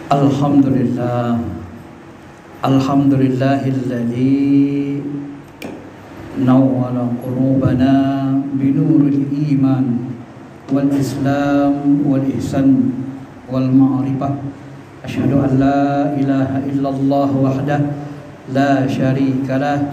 Alhamdulillah, alhamdulillahilladzi nawwara qulubana binuril iman wal islam wal ihsan wal ma'rifah. Asyhadu an la ilaha illallah wahdah la syarika lah.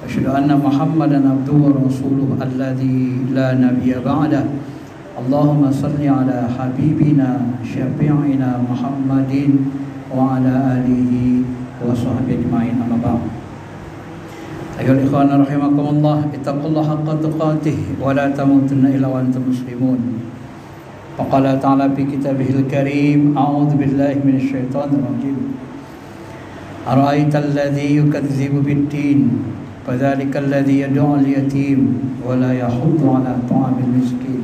Asyhadu anna Muhammadan abduhu wa rasuluh alladzi la nabiyya ba'dah. Allahumma salli ala habibina syafi'ina Muhammadin wa ala alihi wa sahbihi ajma'in, amma ba'd. Ayyuhal ikhwan rahimakumullah, ittaqullaha haqqa tuqatih wa la tamutunna illa wa antum muslimun. Faqala ta'ala fi kitabihil karim, a'udzu billahi minasy syaithanir rajim. Ara'aital ladzi yukadzibu bid-din fadzalikal ladzi yad'u al-yatim wa la yahuddu 'ala ta'amil miskin.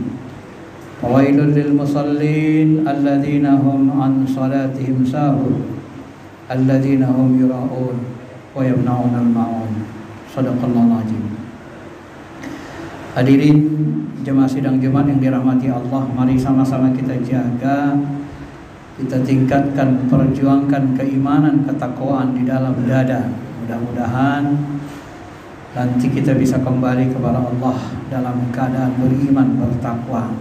Wailul lil musallin alladzina hum an salatihim sahun alladzina hum yura'un wa yamna'unal ma'un. Shadaqallahul azim. Hadirin jemaah sidang Jumat yang dirahmati Allah, mari sama-sama kita jaga, kita tingkatkan, perjuangkan keimanan, ketakwaan di dalam dada. Mudah-mudahan nanti kita bisa kembali kepada Allah dalam keadaan beriman, bertakwa.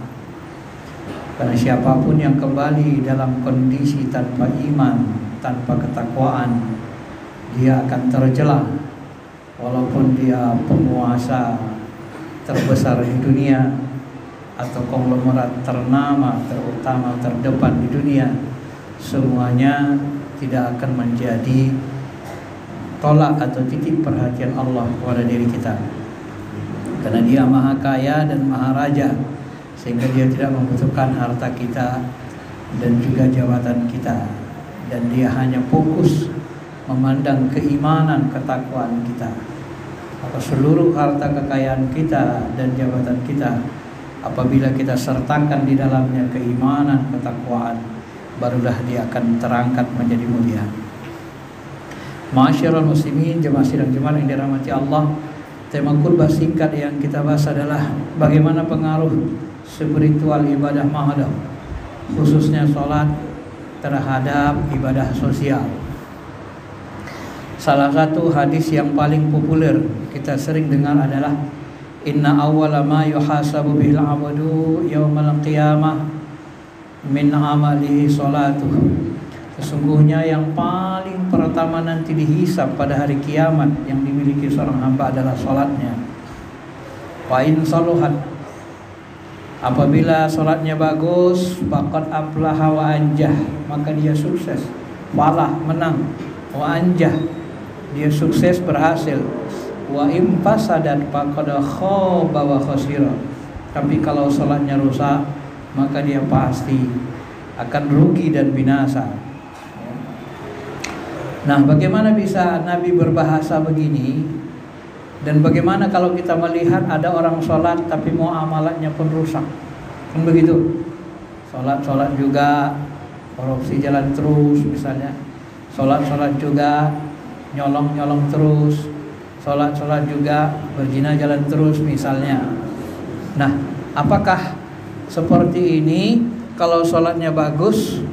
Karena siapapun yang kembali dalam kondisi tanpa iman, tanpa ketakwaan, dia akan terjela. Walaupun dia penguasa terbesar di dunia atau konglomerat ternama, terutama, terdepan di dunia, semuanya tidak akan menjadi tolak atau titik perhatian Allah kepada diri kita. Karena dia maha kaya dan maha raja, sehingga dia tidak membutuhkan harta kita dan juga jabatan kita, dan dia hanya fokus memandang keimanan, ketakwaan kita. Maka seluruh harta kekayaan kita dan jabatan kita, apabila kita sertakan di dalamnya keimanan, ketakwaan, barulah dia akan terangkat menjadi mulia. Ma'asyiral muslimin, jemaah sidang Jumat yang dirahmati Allah, tema khutbah singkat yang kita bahas adalah bagaimana pengaruh spiritual ibadah mahadah, khususnya sholat, terhadap ibadah sosial. Salah satu hadis yang paling populer kita sering dengar adalah inna awwala ma yuhasabu bihil abdu yaumal qiyamah min amalihi sholatuh. Sesungguhnya yang paling pertama nanti dihisab pada hari kiamat yang dimiliki seorang hamba adalah sholatnya. Wa in saluhat, apabila sholatnya bagus, faqad aflaha wa anjah, maka dia sukses, falah, menang, wa anjah, dia sukses, berhasil. Wa im fasadat faqad khaba wa khasira, tapi kalau sholatnya rusak, maka dia pasti akan rugi dan binasa. Nah, bagaimana bisa Nabi berbahasa begini? Dan bagaimana kalau kita melihat ada orang sholat tapi mau amalannya pun rusak? Kan begitu. Sholat juga, korupsi jalan terus misalnya. Sholat juga, nyolong terus. Sholat juga, berzina jalan terus misalnya. Nah, apakah seperti ini? Kalau sholatnya bagus,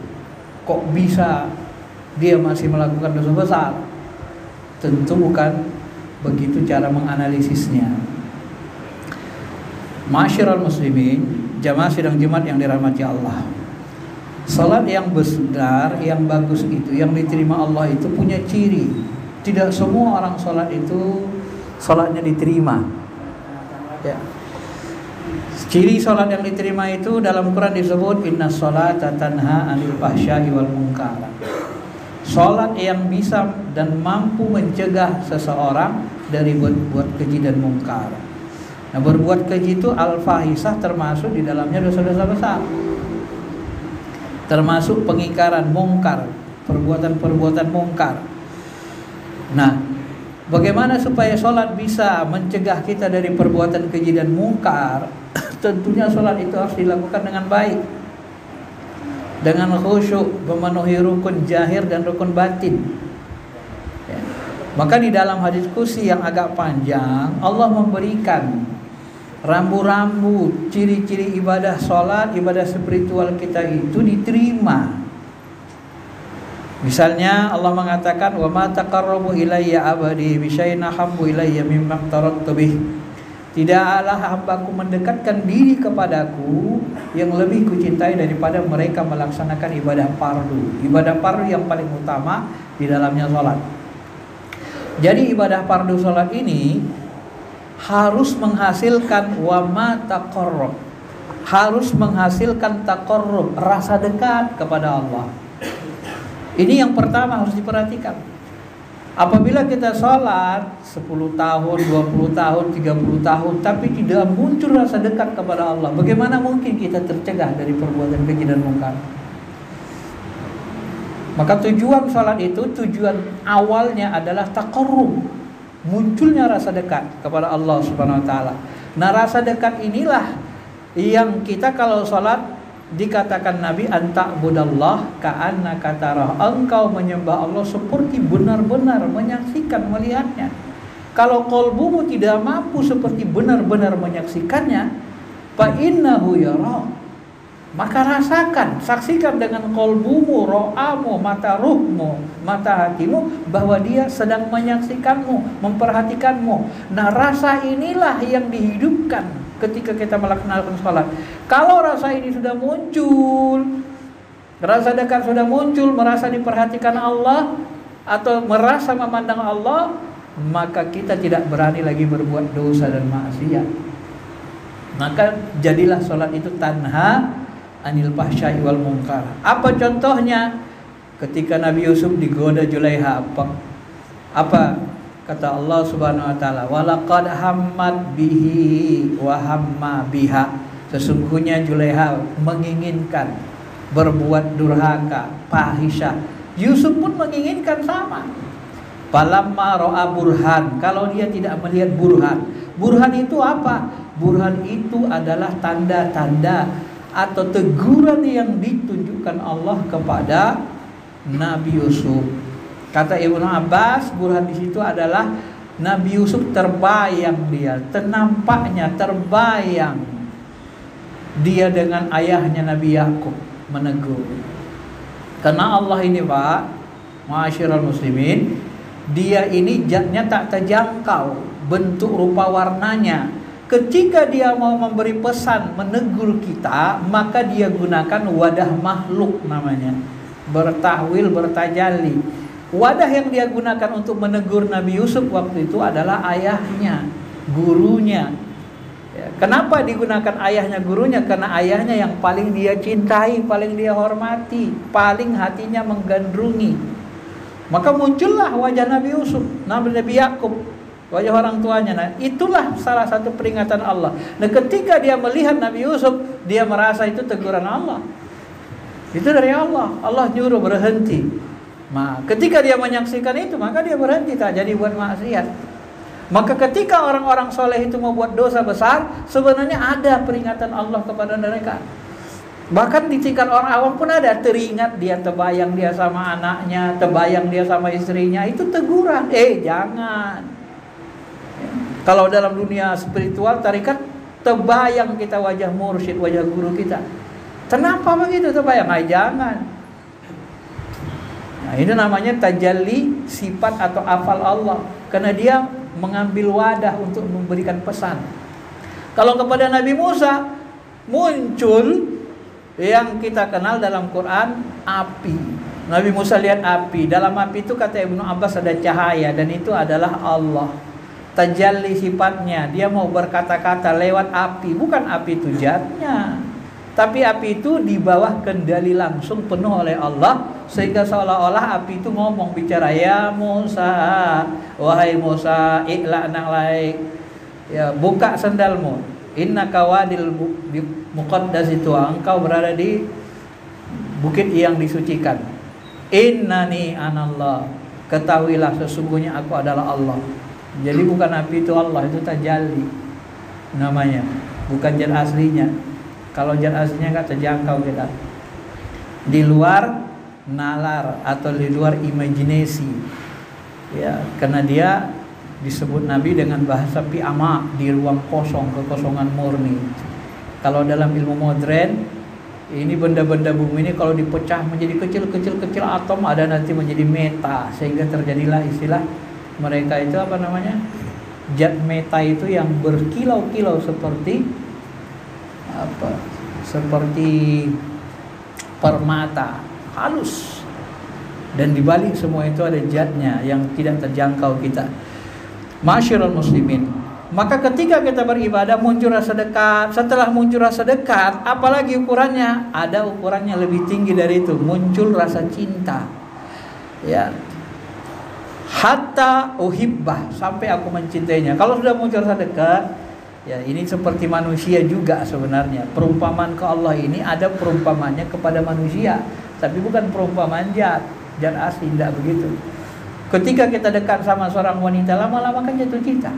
kok bisa dia masih melakukan dosa besar? Tentu bukan begitu cara menganalisisnya. Ma'asyiral muslimin, jamaah sidang Jumat yang dirahmati Allah, salat yang benar, yang bagus itu, yang diterima Allah itu punya ciri. Tidak semua orang salat itu salatnya diterima. Ya. Ciri salat yang diterima itu dalam Quran disebut innas sholata tanha 'anil fahsya'i wal munkar. Salat yang bisa dan mampu mencegah seseorang dari buat keji dan mungkar. Nah, berbuat keji itu al-fahisah, termasuk di dalamnya dosa-dosa besar, termasuk pengingkaran mungkar, perbuatan-perbuatan mungkar. Nah, bagaimana supaya sholat bisa mencegah kita dari perbuatan keji dan mungkar? Tentunya sholat itu harus dilakukan dengan baik, dengan khusyuk, memenuhi rukun zahir dan rukun batin. Ya. Maka di dalam hadis qudsi yang agak panjang, Allah memberikan rambu-rambu ciri-ciri ibadah sholat, ibadah spiritual kita itu diterima. Misalnya Allah mengatakan, wa ma taqarrabu ilayya abadi bi syai'in ahabbu ilayya mimma aftaradtu bih. Tidaklah hambaku mendekatkan diri kepadaku yang lebih kucintai daripada mereka melaksanakan ibadah fardu. Ibadah fardu yang paling utama di dalamnya sholat. Jadi ibadah fardu sholat ini harus menghasilkan wa ma taqarrab, harus menghasilkan taqarrub, rasa dekat kepada Allah. Ini yang pertama harus diperhatikan. Apabila kita sholat 10 tahun, 20 tahun, 30 tahun tapi tidak muncul rasa dekat kepada Allah, bagaimana mungkin kita tercegah dari perbuatan keji dan mungkar? Maka tujuan sholat itu, tujuan awalnya adalah taqarrub, munculnya rasa dekat kepada Allah Subhanahu wa taala. Nah, rasa dekat inilah yang kita kalau sholat dikatakan Nabi anta'budallah ka'annaka tarah, engkau menyembah Allah seperti benar-benar menyaksikan, melihatnya. Kalau qalbumu tidak mampu seperti benar-benar menyaksikannya, fa innahu yara, maka rasakan, saksikan dengan qalbumu, ro'amu, mata ruhmu, mata hatimu, bahwa dia sedang menyaksikanmu, memperhatikanmu. Nah, rasa inilah yang dihidupkan ketika kita melaksanakan sholat. Kalau rasa ini sudah muncul, rasa dekat sudah muncul, merasa diperhatikan Allah atau merasa memandang Allah, maka kita tidak berani lagi berbuat dosa dan maksiat. Maka jadilah sholat itu tanha anil fahsya'i wal munkar. Apa contohnya? Ketika Nabi Yusuf digoda Zulaiha, apa kata Allah Subhanahu wa taala, walaqad hammat bihi wa hamma biha, sesungguhnya Zulaiha menginginkan berbuat durhaka, fahisyah. Yusuf pun menginginkan sama. Falamma ra'a burhan, kalau dia tidak melihat burhan. Burhan itu apa? Burhan itu adalah tanda-tanda atau teguran yang ditunjukkan Allah kepada Nabi Yusuf. Kata Ibnu Abbas, burhan di situ adalah Nabi Yusuf terbayang dia, ternampaknya terbayang dia dengan ayahnya Nabi Yakub menegur. Karena Allah ini, Pak, ma'asyiral muslimin, dia ini zatnya tak terjangkau, bentuk rupa warnanya. Ketika dia mau memberi pesan, menegur kita, maka dia gunakan wadah makhluk namanya, bertahwil, bertajalli. Wadah yang dia gunakan untuk menegur Nabi Yusuf waktu itu adalah ayahnya, gurunya. Ya, kenapa digunakan ayahnya, gurunya? Karena ayahnya yang paling dia cintai, paling dia hormati, paling hatinya menggandrungi. Maka muncullah wajah Nabi Yusuf, Nabi Yakub, wajah orang tuanya. Nah, itulah salah satu peringatan Allah. Nah, ketika dia melihat Nabi Yusuf, dia merasa itu teguran Allah. Itu dari Allah. Allah nyuruh berhenti. Nah, ketika dia menyaksikan itu, maka dia berhenti, tak jadi buat maksiat. Maka ketika orang-orang soleh itu mau buat dosa besar, sebenarnya ada peringatan Allah kepada mereka. Bahkan di tingkat orang awam pun ada, teringat dia, terbayang dia sama anaknya, terbayang dia sama istrinya, itu teguran. Jangan. Kalau dalam dunia spiritual tarikat, terbayang kita wajah mursyid, wajah guru kita. Kenapa begitu terbayang? Jangan. Nah, ini namanya tajalli sifat atau afal Allah, karena dia mengambil wadah untuk memberikan pesan. Kalau kepada Nabi Musa muncul yang kita kenal dalam Quran, api. Nabi Musa lihat api. Dalam api itu kata Ibnu Abbas ada cahaya, dan itu adalah Allah. Tajalli sifatnya, dia mau berkata-kata lewat api, bukan api itu zatnya. Tapi api itu di bawah kendali langsung penuh oleh Allah, sehingga seolah-olah api itu ngomong, bicara, ya Musa, wahai Musa, i'la na'laik, Ya, buka sendalmu. Innaka wadil muqaddas, itu engkau berada di bukit yang disucikan. Innani anallah, ketahuilah sesungguhnya aku adalah Allah. Jadi bukan api itu Allah, itu tajalli namanya, bukan zat aslinya. Kalau zat aslinya nggak terjangkau kita. Di luar nalar atau di luar imajinasi. Ya, karena dia disebut Nabi dengan bahasa pi'ama, di ruang kosong, kekosongan murni. Kalau dalam ilmu modern, ini benda-benda bumi ini kalau dipecah menjadi kecil atom, ada nanti menjadi meta, sehingga terjadilah istilah mereka itu apa namanya, zat meta itu yang berkilau-kilau seperti apa, seperti permata halus, dan dibalik semua itu ada zatnya yang tidak terjangkau kita. Masyarul muslimin, maka ketika kita beribadah muncul rasa dekat. Setelah muncul rasa dekat, apalagi ukurannya? Ada ukurannya lebih tinggi dari itu, muncul rasa cinta. Ya, hatta uhibbah, sampai aku mencintainya. Kalau sudah muncul rasa dekat, ya ini seperti manusia juga sebenarnya. Perumpamaan ke Allah ini ada perumpamannya kepada manusia, tapi bukan perumpamaan zat asli, tidak begitu. Ketika kita dekat sama seorang wanita, lama-lama kan jatuh cinta.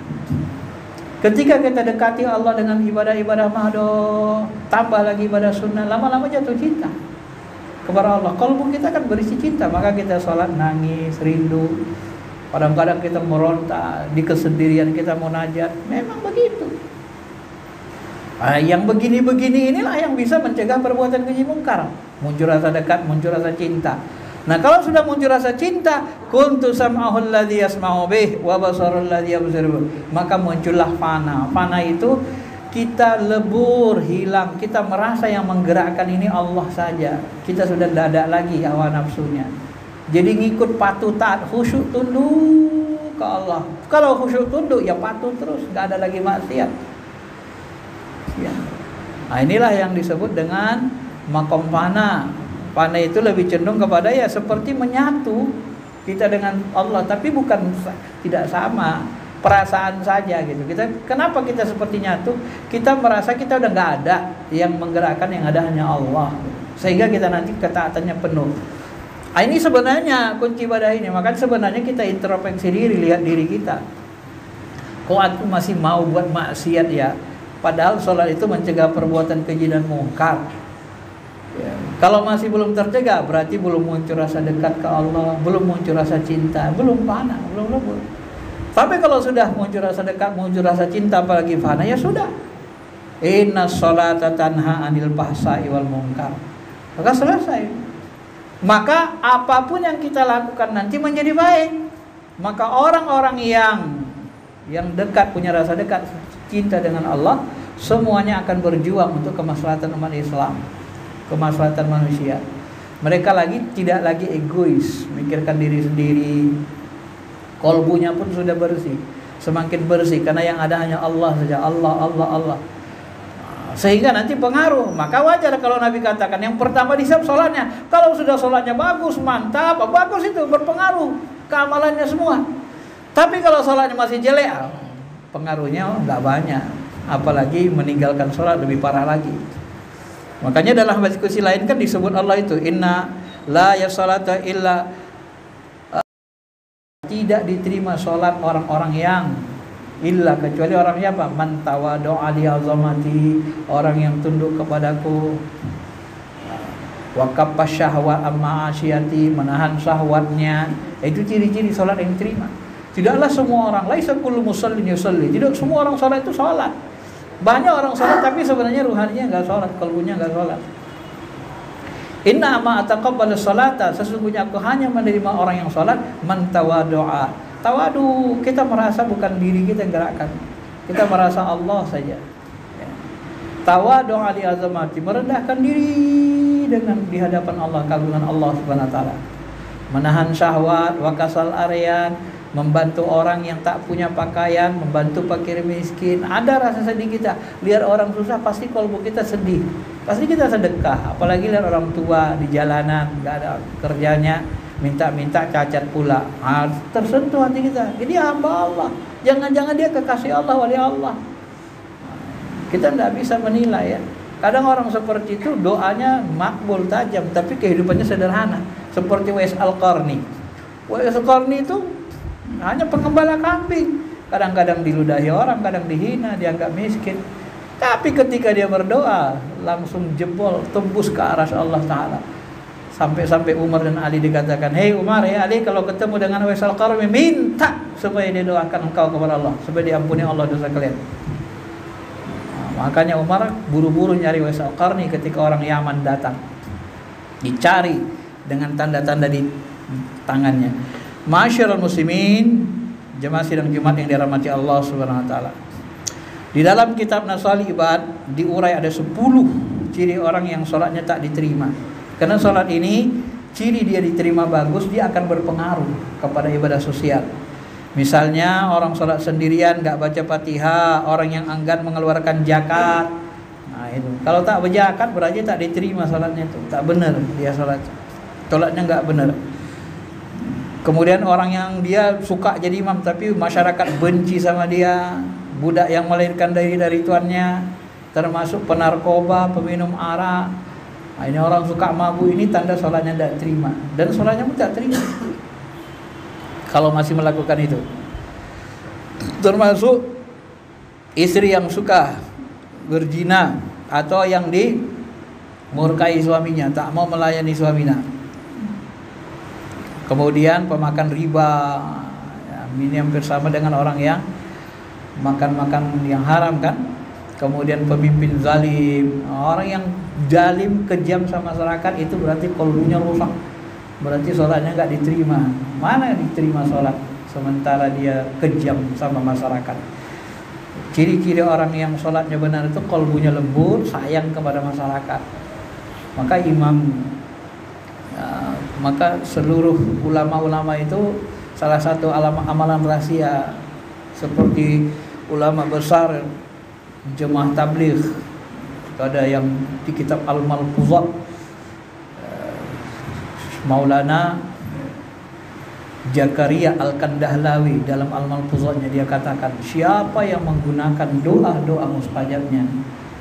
Ketika kita dekati Allah dengan ibadah-ibadah mahdoh, tambah lagi ibadah sunnah, lama-lama jatuh cinta kepada Allah. Kalbu kita kan berisi cinta, maka kita sholat nangis, rindu. Kadang-kadang kita meronta, di kesendirian kita munajat. Memang begitu. Yang begini-begini inilah yang bisa mencegah perbuatan keji mungkar. Muncul rasa dekat, muncul rasa cinta. Nah, kalau sudah muncul rasa cinta, kuntu sam'ahu alladhi yasma'u bih wa basarul ladzi yabsiru bih, maka muncullah fana. Fana itu kita lebur, hilang, kita merasa yang menggerakkan ini Allah saja. Kita sudah tidak ada lagi hawa nafsunya. Jadi ngikut patuh taat, khusyuk tunduk ke Allah. Kalau khusyuk tunduk ya patuh terus, nggak ada lagi maksiat. Ya. Nah, inilah yang disebut dengan makom fana. Fana itu lebih cenderung kepada ya seperti menyatu kita dengan Allah, tapi bukan tidak sama, perasaan saja gitu. Kenapa kita seperti nyatu? Kita merasa kita udah nggak ada yang menggerakkan, yang ada hanya Allah, sehingga kita nanti ketaatannya penuh. Nah, ini sebenarnya kunci ibadah ini. Maka sebenarnya kita introspeksi diri, lihat diri kita. Kok aku masih mau buat maksiat ya? Padahal sholat itu mencegah perbuatan keji dan mungkar. Ya. Kalau masih belum tercegah, berarti belum muncul rasa dekat ke Allah, belum muncul rasa cinta, belum fana, belum lebur. Tapi kalau sudah muncul rasa dekat, muncul rasa cinta, apalagi fana, ya sudah. Inna sholata tanha anil fahsai wal munkar. Maka selesai. Maka apapun yang kita lakukan nanti menjadi baik. Maka orang-orang yang dekat, punya rasa dekat, cinta dengan Allah, semuanya akan berjuang untuk kemaslahatan umat Islam, kemaslahatan manusia. Mereka tidak lagi egois, mikirkan diri sendiri. Kolbunya pun sudah bersih, semakin bersih karena yang ada hanya Allah saja. Allah. Sehingga nanti pengaruh. Maka wajar kalau Nabi katakan yang pertama disab sholatnya. Kalau sudah sholatnya bagus, mantap, bagus, itu berpengaruh ke amalannya semua. Tapi kalau sholatnya masih jelek, pengaruhnya nggak banyak. Apalagi meninggalkan sholat lebih parah lagi. Makanya dalam diskusi lain kan disebut Allah itu inna la yasolata illa, tidak diterima sholat orang-orang yang illa, kecuali orang siapa? Man tawadu'a li azamati, orang yang tunduk kepadaku, wa kaffa syahwa amma asyati, menahan syahwatnya. Itu ciri-ciri sholat yang diterima. Tidaklah semua orang, laisa kullu musallin yusalli, tidak semua orang sholat itu sholat. Banyak orang sholat tapi sebenarnya ruhaninya nggak sholat, kalbunya nggak sholat. Inna ma ataqabbalu sholata, sesungguhnya aku hanya menerima orang yang sholat man tawadu'a. Tawadu, kita merasa bukan diri kita yang gerakkan, kita merasa Allah saja. Tawadu'a li azamati, merendahkan diri dengan di hadapan Allah, kagungan Allah Subhanahu wa taala. Menahan syahwat, wa kasal aryan, membantu orang yang tak punya pakaian, membantu fakir miskin. Ada rasa sedih kita, lihat orang susah pasti kalbu kita sedih, pasti kita sedekah. Apalagi lihat orang tua di jalanan nggak ada kerjanya, minta cacat pula, tersentuh hati kita. Jadi hamba Allah, Jangan-jangan dia kekasih Allah, wali Allah. Kita tidak bisa menilai ya. Kadang orang seperti itu doanya makbul tajam, tapi kehidupannya sederhana. Seperti Uwais Al-Qarni. Uwais Al-Qarni itu hanya pengembala kambing. Kadang-kadang diludahi orang, kadang dihina, dianggap miskin. Tapi ketika dia berdoa, langsung jebol, tembus ke aras Allah Ta'ala. Sampai-sampai Umar dan Ali dikatakan, hei Umar, ya Ali, kalau ketemu dengan Uwais Al-Qarni, minta supaya dia doakan engkau kepada Allah, supaya diampuni Allah dosa kalian. Makanya Umar buru-buru nyari Uwais Al-Qarni ketika orang Yaman datang. Dicari dengan tanda-tanda di tangannya. Ma'asyiral muslimin, jemaah sidang Jumat yang dirahmati Allah Subhanahu wa taala. Di dalam kitab Nasail Ibad diurai ada 10 ciri orang yang sholatnya tak diterima. Karena sholat ini ciri dia diterima bagus, dia akan berpengaruh kepada ibadah sosial. Misalnya orang sholat sendirian gak baca Fatihah, orang yang enggan mengeluarkan zakat. Nah itu, kalau tak berzakat berarti tak diterima sholatnya itu, tak benar dia sholatnya gak benar. Kemudian orang yang dia suka jadi imam tapi masyarakat benci sama dia, budak yang melahirkan dari tuannya, termasuk penarkoba, peminum arak. Nah, ini orang suka mabuk, ini tanda sholatnya tidak terima, dan sholatnya pun tak terima kalau masih melakukan itu. Termasuk istri yang suka berzina atau yang dimurkai suaminya, tak mau melayani suaminya. Kemudian pemakan riba, ya, ini hampir sama dengan orang yang makan yang haram kan. Kemudian pemimpin zalim, orang yang zalim, kejam sama masyarakat, itu berarti qalbunya rusak, berarti sholatnya nggak diterima. Mana diterima sholat sementara dia kejam sama masyarakat? Ciri-ciri orang yang sholatnya benar itu qalbunya lembut, sayang kepada masyarakat. Maka seluruh ulama-ulama itu salah satu amalan rahasia, seperti ulama besar jemaah tabligh, ada yang di kitab Al-Malfuzat, Maulana Zakaria Al-Kandahlawi dalam Al-Malfuzatnya dia katakan, siapa yang menggunakan doa-doa mustajabnya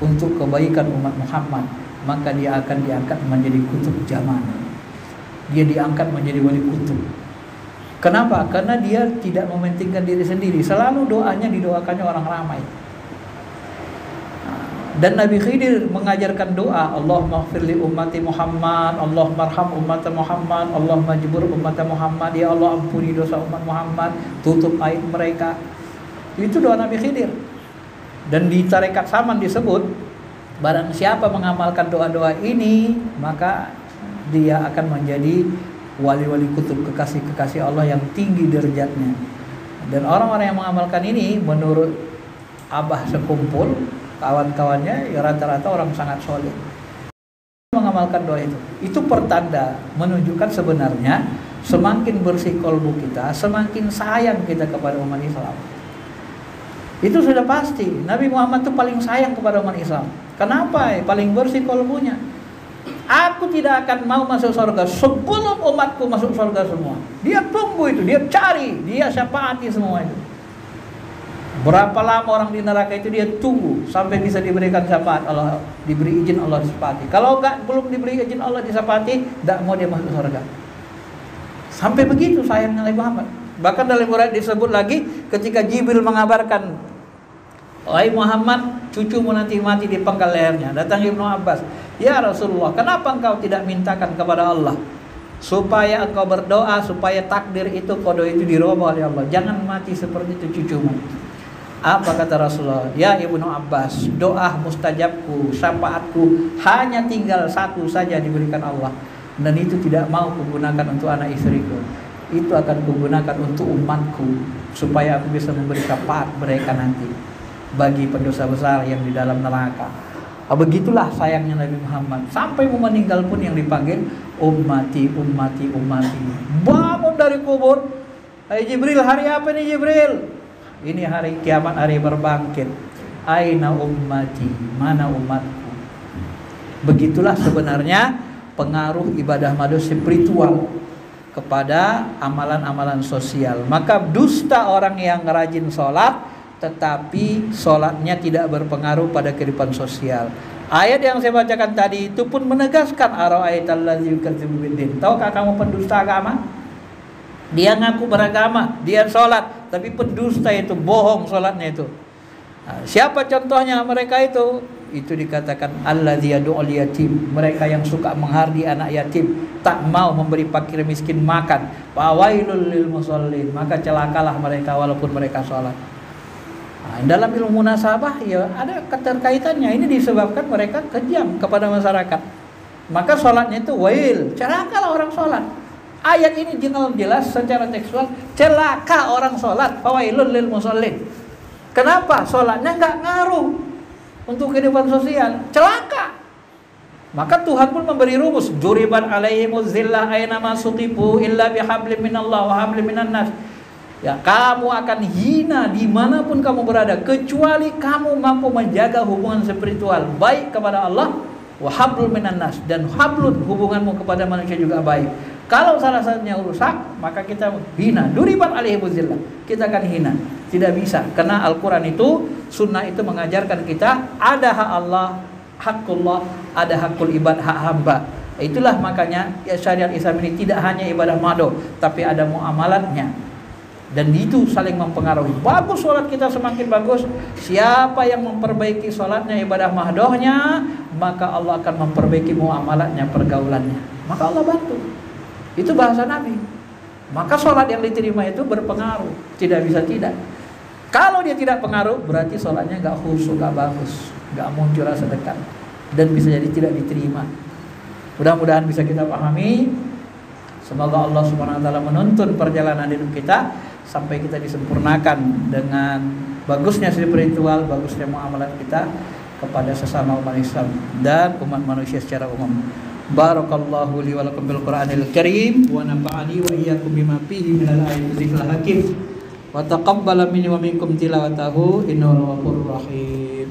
untuk kebaikan umat Muhammad, maka dia akan diangkat menjadi kutub zaman. Dia diangkat menjadi wali kutub. Kenapa? Karena dia tidak mementingkan diri sendiri, selalu doanya didoakannya orang ramai. Dan Nabi Khidir mengajarkan doa, Allahumma ighfir li ummati Muhammad, Allahumma arham ummata Muhammad, Allahumma jbur ummata Muhammad, ya Allah ampuni dosa umat Muhammad, tutup aib mereka. Itu doa Nabi Khidir. Dan di tarekat Saman disebut, barang siapa mengamalkan doa-doa ini, maka dia akan menjadi wali-wali kutub, kekasih-kekasih Allah yang tinggi derajatnya. Dan orang-orang yang mengamalkan ini menurut Abah sekumpul kawan-kawannya ya rata-rata orang sangat soleh mengamalkan doa itu pertanda menunjukkan sebenarnya semakin bersih kalbu kita, semakin sayang kita kepada umat Islam. Itu sudah pasti. Nabi Muhammad itu paling sayang kepada umat Islam. Kenapa? Paling bersih kalbunya. Aku tidak akan mau masuk surga sebelum umatku masuk surga semua. Dia tunggu itu, dia cari, dia syafaati semua itu. Berapa lama orang di neraka itu dia tunggu sampai bisa diberikan syafaat Allah, diberi izin Allah disyafaati. Kalau belum diberi izin Allah disyafaati, tidak mau dia masuk surga. Sampai begitu sayangnya Nabi Muhammad. Bahkan dalam riwayat disebut lagi ketika Jibril mengabarkan, wahai Muhammad, cucumu nanti mati di penggal lehernya. Datang Ibnu Abbas, ya Rasulullah, kenapa engkau tidak mintakan kepada Allah supaya engkau berdoa supaya takdir itu, qada itu dirubah oleh Allah, jangan mati seperti itu cucumu. Apa kata Rasulullah? Ya Ibnu Abbas, doa mustajabku, syafaatku hanya tinggal satu saja diberikan Allah, dan itu tidak mau kugunakan untuk anak istriku, itu akan kugunakan untuk umatku supaya aku bisa memberi syafaat mereka nanti bagi pendosa besar yang di dalam neraka. Begitulah sayangnya Nabi Muhammad, sampai mau meninggal pun yang dipanggil ummati, ummati, ummati. Bangun dari kubur, hai Jibril, hari apa nih Jibril? Ini hari kiamat, hari berbangkit. Aina ummati, mana umatku? Begitulah sebenarnya pengaruh ibadah manusia spiritual. kepada amalan-amalan sosial. Maka dusta orang yang rajin sholat tetapi sholatnya tidak berpengaruh pada kehidupan sosial. Ayat yang saya bacakan tadi itu pun menegaskan ara'aitallazi yukadzibu biddin. Tahukah kamu pendusta agama? Dia ngaku beragama, dia sholat, tapi pendusta itu, bohong sholatnya itu. Nah, siapa contohnya mereka itu? Itu dikatakan allazi yad'ul yatim, mereka yang suka menghardi anak yatim, tak mau memberi fakir miskin makan. Fawailul lil musallin, maka celakalah mereka walaupun mereka sholat. Nah, dalam ilmu munasabah ya ada keterkaitannya. Ini disebabkan mereka kejam kepada masyarakat. Maka sholatnya itu wail, celakalah orang sholat. Ayat ini jelas secara tekstual, celaka orang sholat, fawailul lil musallin. Kenapa? Sholatnya nggak ngaruh untuk kehidupan sosial, celaka. Maka Tuhan pun memberi rumus, duriban alaihimuz zillah aina ma suqifu illa bihablin minallah wa hablin minan nas. Ya, kamu akan hina dimanapun kamu berada kecuali kamu mampu menjaga hubungan spiritual baik kepada Allah wa hablum minan nas, dan hablun hubunganmu kepada manusia juga baik. Kalau salah satunya rusak, maka kita hina. Duribat alaihimuz zillah, kita akan hina. Tidak bisa, karena Al-Quran itu, sunnah itu mengajarkan kita ada hak Allah, hakullah, ada hakul ibad, hak hamba. Itulah makanya ya, syariat Islam ini tidak hanya ibadah mahdoh, tapi ada muamalatnya. Dan itu saling mempengaruhi. Bagus sholat kita semakin bagus, siapa yang memperbaiki sholatnya, ibadah mahdohnya, maka Allah akan memperbaiki muamalatnya, pergaulannya. Maka Allah bantu. Itu bahasa Nabi. Maka sholat yang diterima itu berpengaruh, tidak bisa tidak. Kalau dia tidak pengaruh, berarti sholatnya gak khusyuk, gak bagus, gak muncul rasa dekat, dan bisa jadi tidak diterima. Mudah-mudahan bisa kita pahami. Semoga Allah Subhanahu wa taala menuntun perjalanan hidup kita sampai kita disempurnakan dengan bagusnya spiritual, bagusnya muamalat kita kepada sesama umat Islam dan umat manusia secara umum. Barakallahu li wa lakum bil Qur'anil Karim wa nafa'ani wa iyyakum bima fihi minal ayati dzikril hakim wa taqabbala minni wa minkum tilawatahu innahu ghafurur rahim.